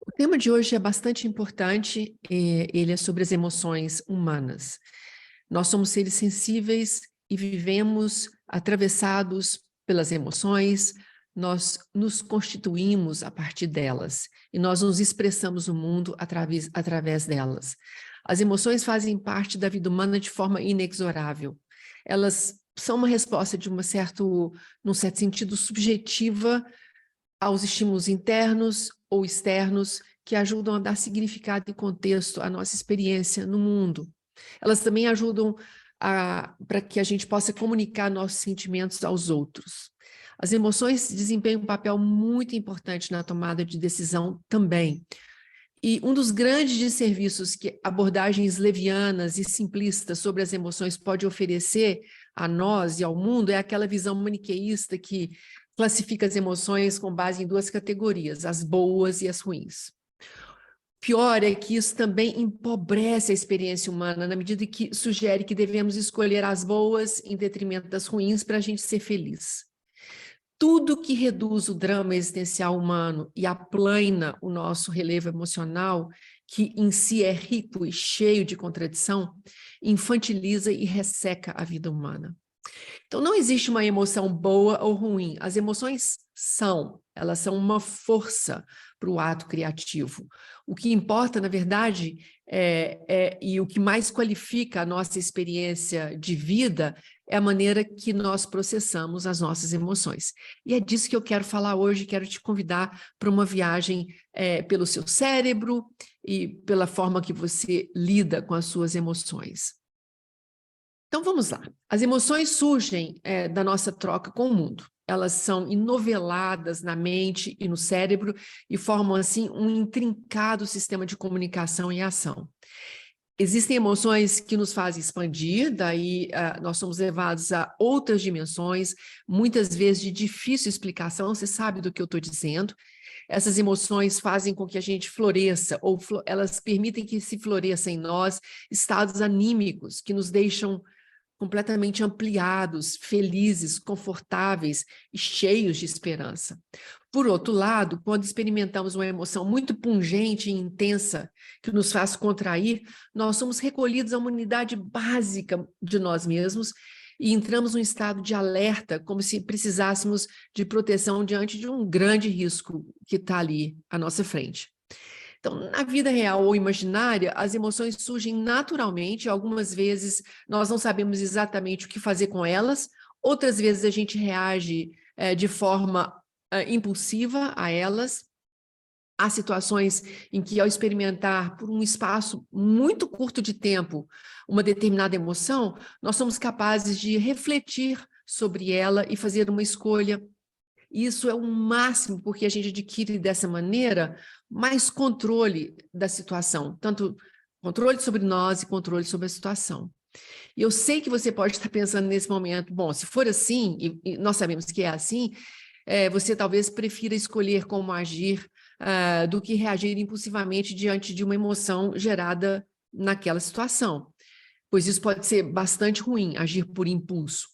O tema de hoje é bastante importante, ele é sobre as emoções humanas. Nós somos seres sensíveis e vivemos atravessados pelas emoções, nós nos constituímos a partir delas e nós nos expressamos no mundo através delas. As emoções fazem parte da vida humana de forma inexorável. Elas são uma resposta de num certo sentido, subjetiva aos estímulos internos ou externos que ajudam a dar significado e contexto à nossa experiência no mundo. Elas também ajudam para que a gente possa comunicar nossos sentimentos aos outros. As emoções desempenham um papel muito importante na tomada de decisão também. E um dos grandes desserviços que abordagens levianas e simplistas sobre as emoções pode oferecer a nós e ao mundo é aquela visão maniqueísta que classifica as emoções com base em duas categorias, as boas e as ruins. Pior é que isso também empobrece a experiência humana, na medida que sugere que devemos escolher as boas em detrimento das ruins para a gente ser feliz. Tudo que reduz o drama existencial humano e aplana o nosso relevo emocional, que em si é rico e cheio de contradição, infantiliza e resseca a vida humana. Então, não existe uma emoção boa ou ruim. As emoções elas são uma força para o ato criativo. O que importa, na verdade, e o que mais qualifica a nossa experiência de vida é a maneira que nós processamos as nossas emoções. E é disso que eu quero falar hoje, quero te convidar para uma viagem pelo seu cérebro e pela forma que você lida com as suas emoções. Então, vamos lá. As emoções surgem da nossa troca com o mundo. Elas são enoveladas na mente e no cérebro e formam, assim, um intrincado sistema de comunicação e ação. Existem emoções que nos fazem expandir, daí nós somos levados a outras dimensões, muitas vezes de difícil explicação, você sabe do que eu estou dizendo. Essas emoções fazem com que a gente floresça, ou elas permitem que se floresça em nós estados anímicos que nos deixam completamente ampliados, felizes, confortáveis e cheios de esperança. Por outro lado, quando experimentamos uma emoção muito pungente e intensa que nos faz contrair, nós somos recolhidos a uma unidade básica de nós mesmos e entramos num estado de alerta, como se precisássemos de proteção diante de um grande risco que está ali à nossa frente. Então, na vida real ou imaginária, as emoções surgem naturalmente, algumas vezes nós não sabemos exatamente o que fazer com elas, outras vezes a gente reage de forma impulsiva a elas. Há situações em que, ao experimentar por um espaço muito curto de tempo uma determinada emoção, nós somos capazes de refletir sobre ela e fazer uma escolha. Isso é o máximo, porque a gente adquire dessa maneira mais controle da situação, tanto controle sobre nós e controle sobre a situação. E eu sei que você pode estar pensando nesse momento, bom, se for assim, e nós sabemos que é assim, você talvez prefira escolher como agir do que reagir impulsivamente diante de uma emoção gerada naquela situação, pois isso pode ser bastante ruim, agir por impulso.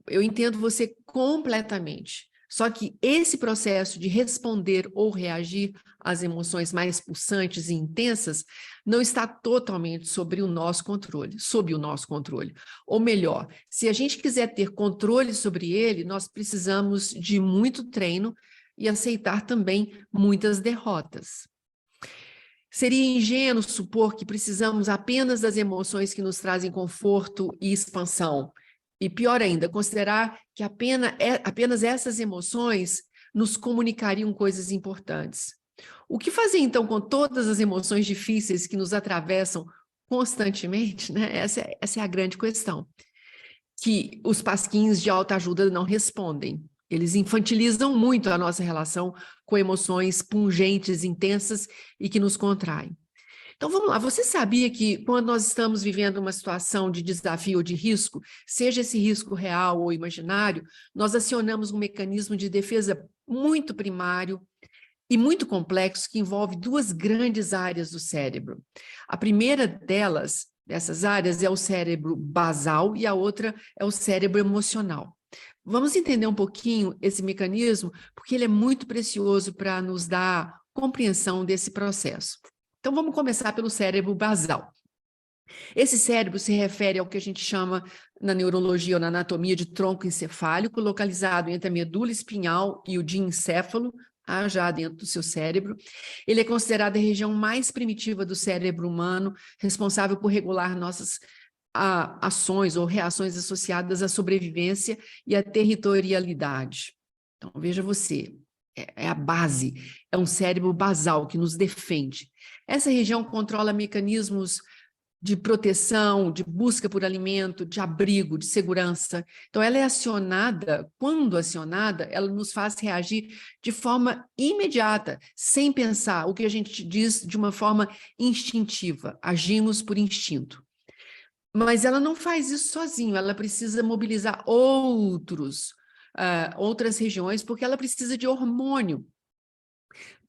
Eu entendo você completamente. Só que esse processo de responder ou reagir às emoções mais pulsantes e intensas não está totalmente sob o nosso controle. Ou melhor, se a gente quiser ter controle sobre ele, nós precisamos de muito treino e aceitar também muitas derrotas. Seria ingênuo supor que precisamos apenas das emoções que nos trazem conforto e expansão. E pior ainda, considerar que apenas essas emoções nos comunicariam coisas importantes. O que fazer, então, com todas as emoções difíceis que nos atravessam constantemente, né? Essa é a grande questão, que os pasquins de autoajuda não respondem. Eles infantilizam muito a nossa relação com emoções pungentes, intensas e que nos contraem. Então, vamos lá, você sabia que quando nós estamos vivendo uma situação de desafio ou de risco, seja esse risco real ou imaginário, nós acionamos um mecanismo de defesa muito primário e muito complexo que envolve duas grandes áreas do cérebro. A primeira dessas áreas é o cérebro basal e a outra é o cérebro emocional. Vamos entender um pouquinho esse mecanismo, porque ele é muito precioso para nos dar compreensão desse processo. Então, vamos começar pelo cérebro basal. Esse cérebro se refere ao que a gente chama na neurologia ou na anatomia de tronco encefálico, localizado entre a medula espinhal e o diencéfalo, já dentro do seu cérebro. Ele é considerado a região mais primitiva do cérebro humano, responsável por regular nossas ações ou reações associadas à sobrevivência e à territorialidade. Então, veja você, é a base, é um cérebro basal que nos defende. Essa região controla mecanismos de proteção, de busca por alimento, de abrigo, de segurança. Então, ela é acionada, quando acionada, ela nos faz reagir de forma imediata, sem pensar, o que a gente diz de uma forma instintiva, agimos por instinto. Mas ela não faz isso sozinho, ela precisa mobilizar outras regiões, porque ela precisa de hormônio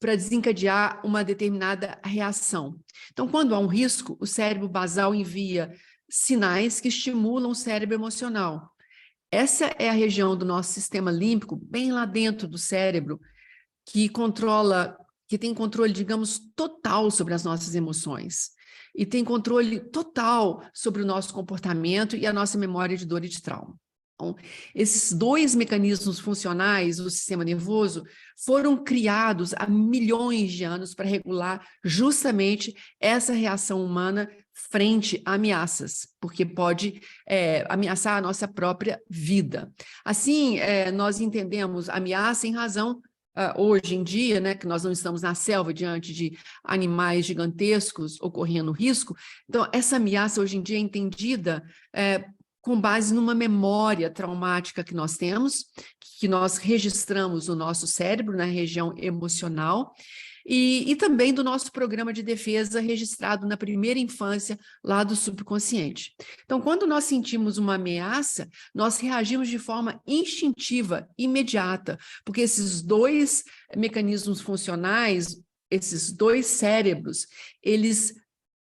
para desencadear uma determinada reação. Então, quando há um risco, o cérebro basal envia sinais que estimulam o cérebro emocional. Essa é a região do nosso sistema límbico, bem lá dentro do cérebro, que tem controle, digamos, total sobre as nossas emoções. E tem controle total sobre o nosso comportamento e a nossa memória de dor e de trauma. Então, esses dois mecanismos funcionais do sistema nervoso foram criados há milhões de anos para regular justamente essa reação humana frente a ameaças, porque pode ameaçar a nossa própria vida. Assim, nós entendemos ameaça em razão, hoje em dia, né, que nós não estamos na selva diante de animais gigantescos ocorrendo risco. Então, essa ameaça hoje em dia é entendida com base numa memória traumática que nós temos, que nós registramos no nosso cérebro, na região emocional, e também do nosso programa de defesa registrado na primeira infância, lá do subconsciente. Então, quando nós sentimos uma ameaça, nós reagimos de forma instintiva, imediata, porque esses dois mecanismos funcionais, esses dois cérebros, eles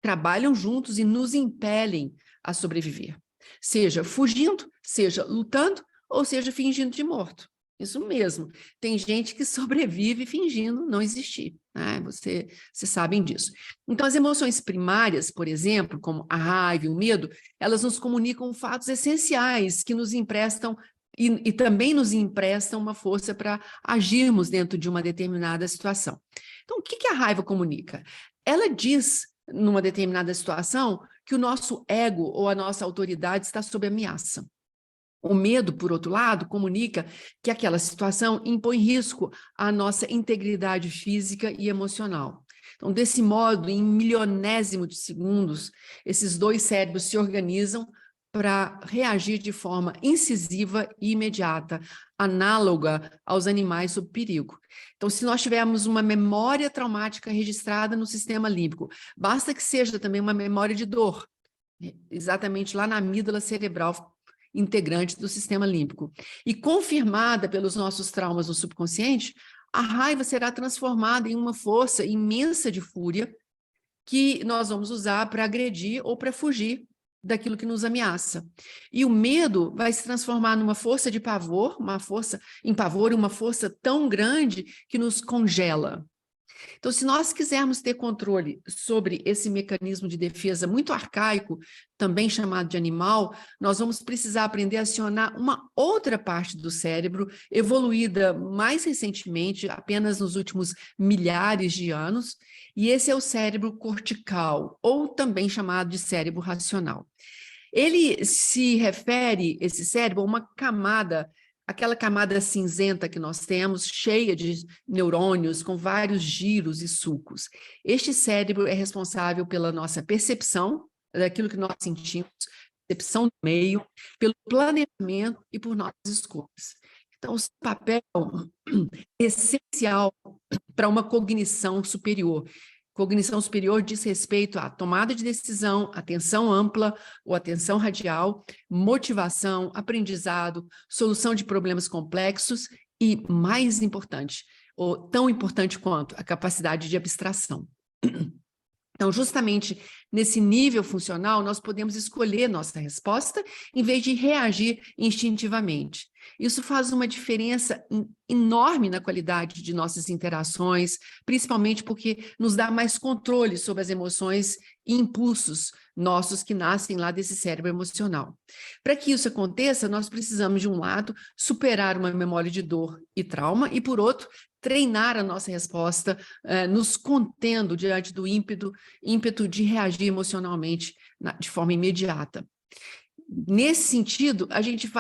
trabalham juntos e nos impelem a sobreviver. Seja fugindo, seja lutando, ou seja fingindo de morto. Isso mesmo. Tem gente que sobrevive fingindo não existir, né? Vocês sabem disso. Então, as emoções primárias, por exemplo, como a raiva e o medo, elas nos comunicam fatos essenciais que nos emprestam e também nos emprestam uma força para agirmos dentro de uma determinada situação. Então, o que a raiva comunica? Ela diz, numa determinada situação, que o nosso ego ou a nossa autoridade está sob ameaça. O medo, por outro lado, comunica que aquela situação impõe risco à nossa integridade física e emocional. Então, desse modo, em milionésimo de segundos, esses dois cérebros se organizam para reagir de forma incisiva e imediata, análoga aos animais sob perigo. Então, se nós tivermos uma memória traumática registrada no sistema límbico, basta que seja também uma memória de dor, exatamente lá na amígdala cerebral, integrante do sistema límbico, e confirmada pelos nossos traumas no subconsciente, a raiva será transformada em uma força imensa de fúria que nós vamos usar para agredir ou para fugir daquilo que nos ameaça. E o medo vai se transformar numa força de pavor, uma força tão grande que nos congela. Então, se nós quisermos ter controle sobre esse mecanismo de defesa muito arcaico, também chamado de animal, nós vamos precisar aprender a acionar uma outra parte do cérebro, evoluída mais recentemente, apenas nos últimos milhares de anos, e esse é o cérebro cortical, ou também chamado de cérebro racional. Ele se refere, esse cérebro, a uma camada, aquela camada cinzenta que nós temos, cheia de neurônios, com vários giros e sulcos. Este cérebro é responsável pela nossa percepção, daquilo que nós sentimos, percepção do meio, pelo planejamento e por nossas escolhas. Então, o seu papel é essencial para uma cognição superior. Cognição superior diz respeito à tomada de decisão, atenção ampla ou atenção radial, motivação, aprendizado, solução de problemas complexos e, mais importante, ou tão importante quanto, a capacidade de abstração. Então, justamente nesse nível funcional, nós podemos escolher nossa resposta em vez de reagir instintivamente. Isso faz uma diferença enorme na qualidade de nossas interações, principalmente porque nos dá mais controle sobre as emoções e impulsos nossos que nascem lá desse cérebro emocional. Para que isso aconteça, nós precisamos, de um lado, superar uma memória de dor e trauma, e, por outro, treinar a nossa resposta, nos contendo diante do ímpeto de reagir emocionalmente de forma imediata. Nesse sentido, a gente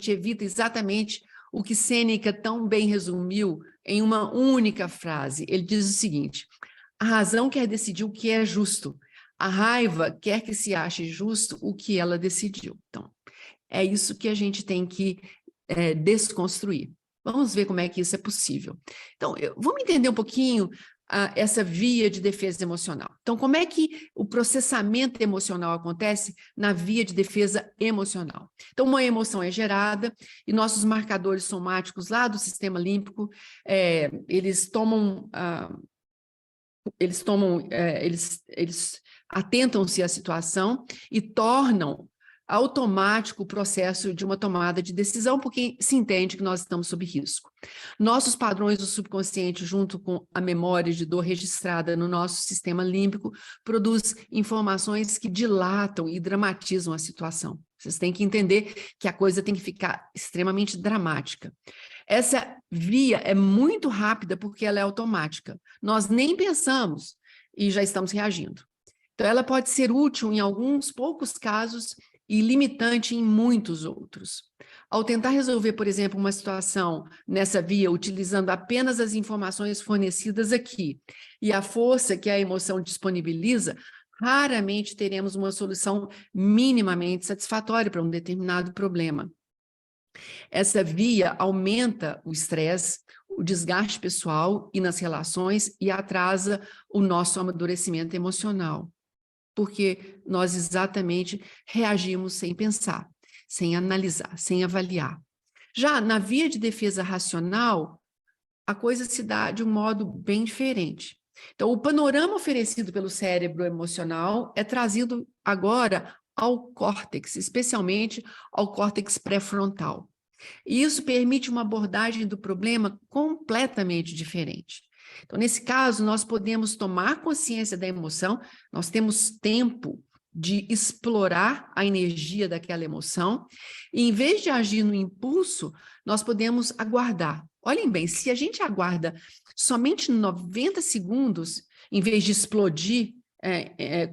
evita exatamente o que Sêneca tão bem resumiu em uma única frase. Ele diz o seguinte: a razão quer decidir o que é justo, a raiva quer que se ache justo o que ela decidiu. Então, é isso que a gente tem que desconstruir. Vamos ver como é que isso é possível. Então, vamos entender um pouquinho essa via de defesa emocional. Então, como é que o processamento emocional acontece na via de defesa emocional? Então, uma emoção é gerada e nossos marcadores somáticos lá do sistema límbico, eles atentam-se à situação e tornam automático o processo de uma tomada de decisão, porque se entende que nós estamos sob risco. Nossos padrões do subconsciente, junto com a memória de dor registrada no nosso sistema límbico, produz informações que dilatam e dramatizam a situação. Vocês têm que entender que a coisa tem que ficar extremamente dramática. Essa via é muito rápida porque ela é automática. Nós nem pensamos e já estamos reagindo. Então, ela pode ser útil em alguns poucos casos e limitante em muitos outros. Ao tentar resolver, por exemplo, uma situação nessa via, utilizando apenas as informações fornecidas aqui e a força que a emoção disponibiliza, raramente teremos uma solução minimamente satisfatória para um determinado problema. Essa via aumenta o estresse, o desgaste pessoal e nas relações e atrasa o nosso amadurecimento emocional, porque nós exatamente reagimos sem pensar, sem analisar, sem avaliar. Já na via de defesa racional, a coisa se dá de um modo bem diferente. Então, o panorama oferecido pelo cérebro emocional é trazido agora ao córtex, especialmente ao córtex pré-frontal. E isso permite uma abordagem do problema completamente diferente. Então, nesse caso, nós podemos tomar consciência da emoção, nós temos tempo de explorar a energia daquela emoção, e em vez de agir no impulso, nós podemos aguardar. Olhem bem, se a gente aguarda somente 90 segundos, em vez de explodir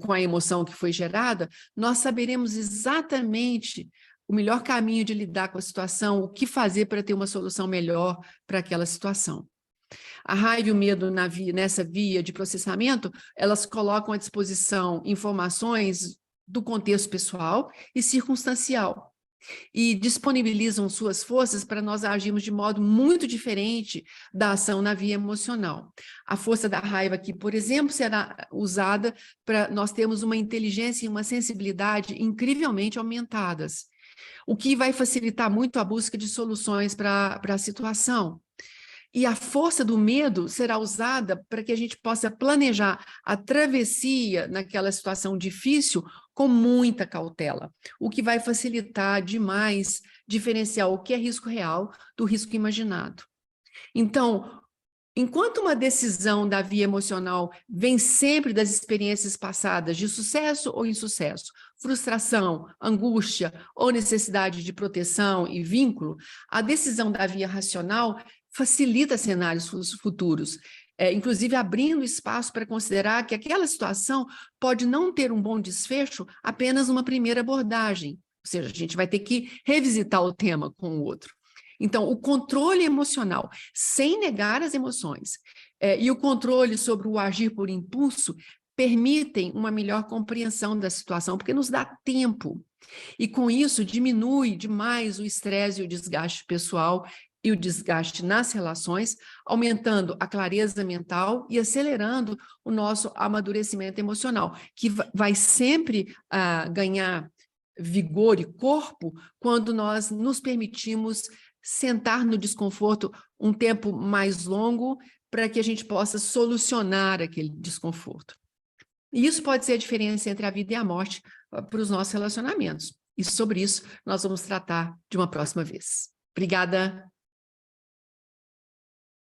com a emoção que foi gerada, nós saberemos exatamente o melhor caminho de lidar com a situação, o que fazer para ter uma solução melhor para aquela situação. A raiva e o medo nessa via de processamento, elas colocam à disposição informações do contexto pessoal e circunstancial e disponibilizam suas forças para nós agirmos de modo muito diferente da ação na via emocional. A força da raiva aqui, por exemplo, será usada para nós termos uma inteligência e uma sensibilidade incrivelmente aumentadas, o que vai facilitar muito a busca de soluções para a situação. E a força do medo será usada para que a gente possa planejar a travessia naquela situação difícil com muita cautela, o que vai facilitar demais diferenciar o que é risco real do risco imaginado. Então, enquanto uma decisão da via emocional vem sempre das experiências passadas de sucesso ou insucesso, frustração, angústia ou necessidade de proteção e vínculo, a decisão da via racional facilita cenários futuros, inclusive abrindo espaço para considerar que aquela situação pode não ter um bom desfecho apenas numa primeira abordagem, ou seja, a gente vai ter que revisitar o tema com o outro. Então, o controle emocional, sem negar as emoções, e o controle sobre o agir por impulso, permitem uma melhor compreensão da situação, porque nos dá tempo. E com isso, diminui demais o estresse e o desgaste pessoal e o desgaste nas relações, aumentando a clareza mental e acelerando o nosso amadurecimento emocional, que vai sempre ganhar vigor e corpo quando nós nos permitimos sentar no desconforto um tempo mais longo para que a gente possa solucionar aquele desconforto. E isso pode ser a diferença entre a vida e a morte para os nossos relacionamentos. E sobre isso nós vamos tratar de uma próxima vez. Obrigada.